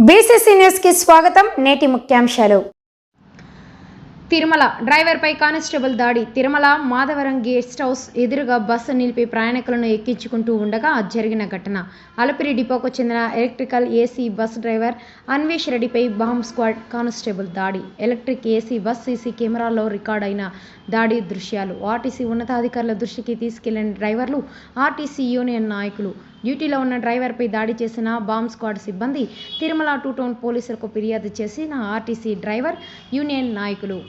BCC న్యూస్కి స్వాగతం. నేటి ముఖ్యాంశాలు. తిరుమల డ్రైవర్పై కానిస్టేబుల్ దాడి. తిరుమల మాధవరం గెస్ట్ హౌస్ ఎదురుగా బస్సు నిలిపి ప్రయాణికులను ఎక్కించుకుంటూ ఉండగా జరిగిన ఘటన. అలిపిరి డిపోకు చెందిన electrical AC bus driver Anvesh రెడ్డిపై బాంబ్ స్క్వాడ్ కానిస్టేబుల్ దాడి. ఎలక్ట్రిక్ ఏసీ బస్ సీసీ కెమెరాల్లో రికార్డైన దాడి దృశ్యాలు ఆర్టీసీ ఉన్నతాధికారుల దృష్టికి తీసుకెళ్లిన డ్రైవర్లు, ఆర్టీసీ యూనియన్ నాయకులు. డ్యూటీలో ఉన్న డ్రైవర్పై దాడి చేసిన బాంబ్ స్క్వాడ్ సిబ్బంది తిరుమల 2 టౌన్ పోలీసులకు ఫిర్యాదు చేసిన ఆర్టీసీ డ్రైవర్ యూనియన్ నాయకులు.